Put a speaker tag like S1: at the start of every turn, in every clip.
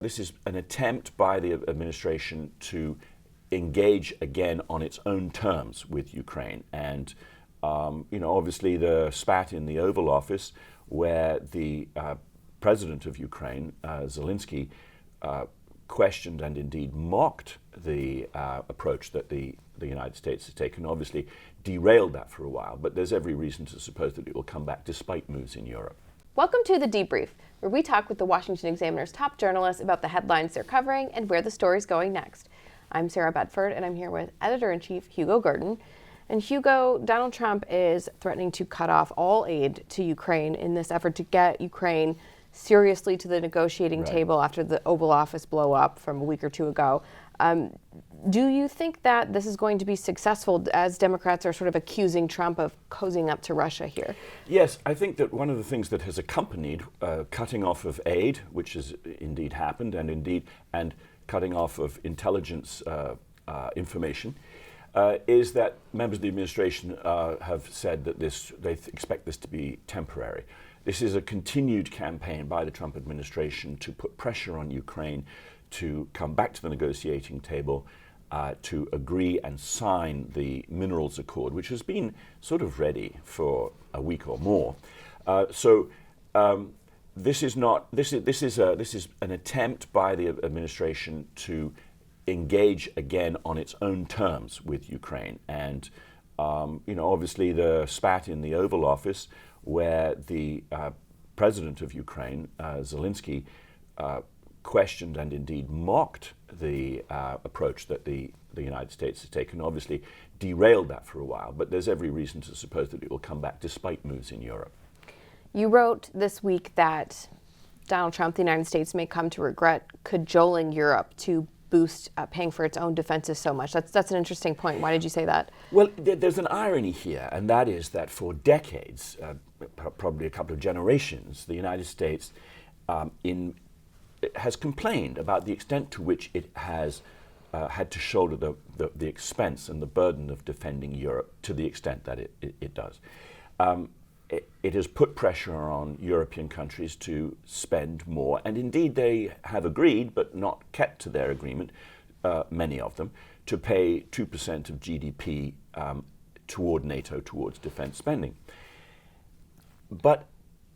S1: This is an attempt by the administration to engage again on its own terms with Ukraine. And, obviously the spat in the Oval Office where the President of Ukraine, Zelensky, questioned and indeed mocked the approach that the United States has taken, obviously derailed that for a while, but there's every reason to suppose that it will come back despite moves in Europe.
S2: Welcome to the Debrief, where we talk with the Washington Examiner's top journalists about the headlines they're covering and where the story's going next. I'm Sarah Bedford, and I'm here with Editor-in-Chief Hugo Gurdon. And Hugo, Donald Trump is threatening to cut off all aid to Ukraine in this effort to get Ukraine seriously to the negotiating table after the Oval Office blow up from a week or two ago. Do you think that this is going to be successful, as Democrats are sort of accusing Trump of cozying up to Russia here?
S1: Yes, I think that one of the things that has accompanied cutting off of aid, which has indeed happened, and cutting off of intelligence information, is that members of the administration have said that they expect this to be temporary. This is a continued campaign by the Trump administration to put pressure on Ukraine to come back to the negotiating table, to agree and sign the minerals accord, which has been sort of ready for a week or more. This is an attempt by the administration to engage again on its own terms with Ukraine. And obviously the spat in the Oval Office where the President of Ukraine, Zelensky, questioned and indeed mocked the approach that the United States has taken, obviously derailed that for a while, but there's every reason to suppose that it will come back despite moves in Europe.
S2: You wrote this week that Donald Trump, the United States, may come to regret cajoling Europe to boost paying for its own defenses so much. That's an interesting point. Why did you say that?
S1: Well, there's an irony here, and that is that for decades, probably a couple of generations, the United States has complained about the extent to which it has had to shoulder the expense and the burden of defending Europe to the extent that it does. It has put pressure on European countries to spend more, and indeed they have agreed, but not kept to their agreement, many of them, to pay 2% of GDP toward NATO, towards defense spending. But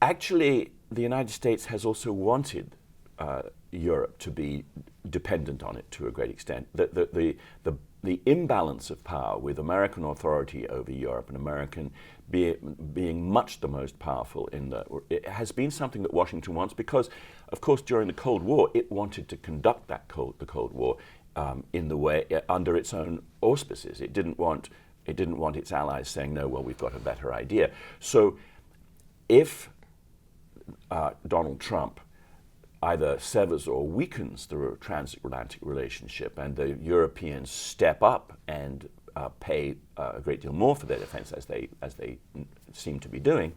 S1: actually, the United States has also wanted Europe to be dependent on it to a great extent. The imbalance of power with American authority over Europe and American being much the most powerful it has been something that Washington wants because, of course, during the Cold War, it wanted to conduct the Cold War in the way under its own auspices. It didn't want its allies saying, no, well, we've got a better idea. So if Donald Trump either severs or weakens the transatlantic relationship and the Europeans step up and pay a great deal more for their defense, as they seem to be doing,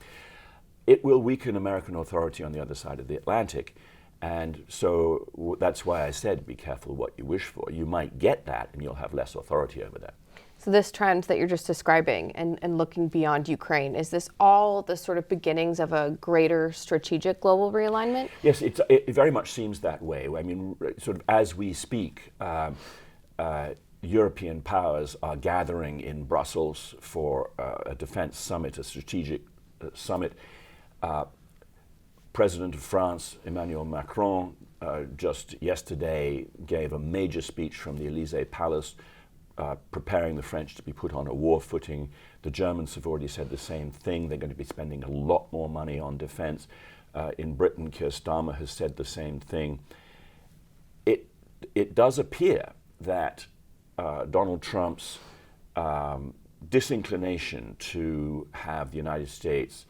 S1: it will weaken American authority on the other side of the Atlantic. And so that's why I said, be careful what you wish for. You might get that and you'll have less authority over that.
S2: So this trend that you're just describing and looking beyond Ukraine, is this all the sort of beginnings of a greater strategic global realignment?
S1: Yes, it very much seems that way. I mean, sort of as we speak, European powers are gathering in Brussels for a defense summit, a strategic summit. President of France, Emmanuel Macron, just yesterday gave a major speech from the Elysee Palace, preparing the French to be put on a war footing. The Germans have already said the same thing. They're going to be spending a lot more money on defense. In Britain, Keir Starmer has said the same thing. It does appear that Donald Trump's disinclination to have the United States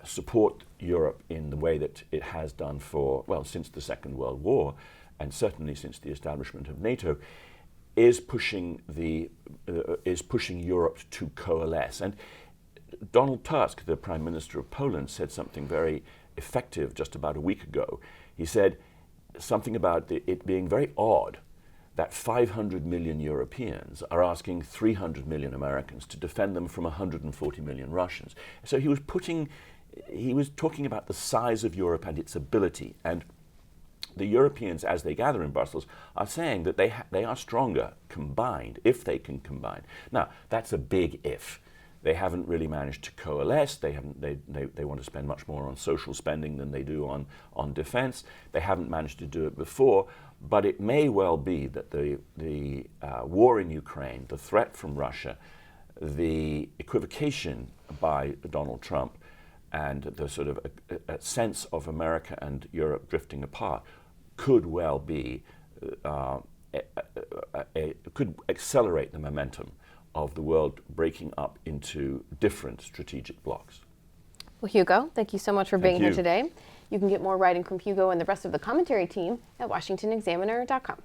S1: support Europe in the way that it has done since the Second World War, and certainly since the establishment of NATO, is pushing Europe to coalesce. And Donald Tusk, the Prime Minister of Poland, said something very effective just about a week ago. He said something about it being very odd that 500 million Europeans are asking 300 million Americans to defend them from 140 million Russians. So he was talking about the size of Europe and its ability. And the Europeans, as they gather in Brussels, are saying that they are stronger combined, if they can combine. Now, that's a big if. They haven't really managed to coalesce. They want to spend much more on social spending than they do on defense. They haven't managed to do it before, but it may well be that the war in Ukraine, the threat from Russia, the equivocation by Donald Trump, and the sort of a sense of America and Europe drifting apart could well be, could accelerate the momentum of the world breaking up into different strategic blocs.
S2: Well, Hugo, thank you so much for being
S1: Thank
S2: here
S1: you.
S2: today. You can get more writing from Hugo and the rest of the commentary team at washingtonexaminer.com.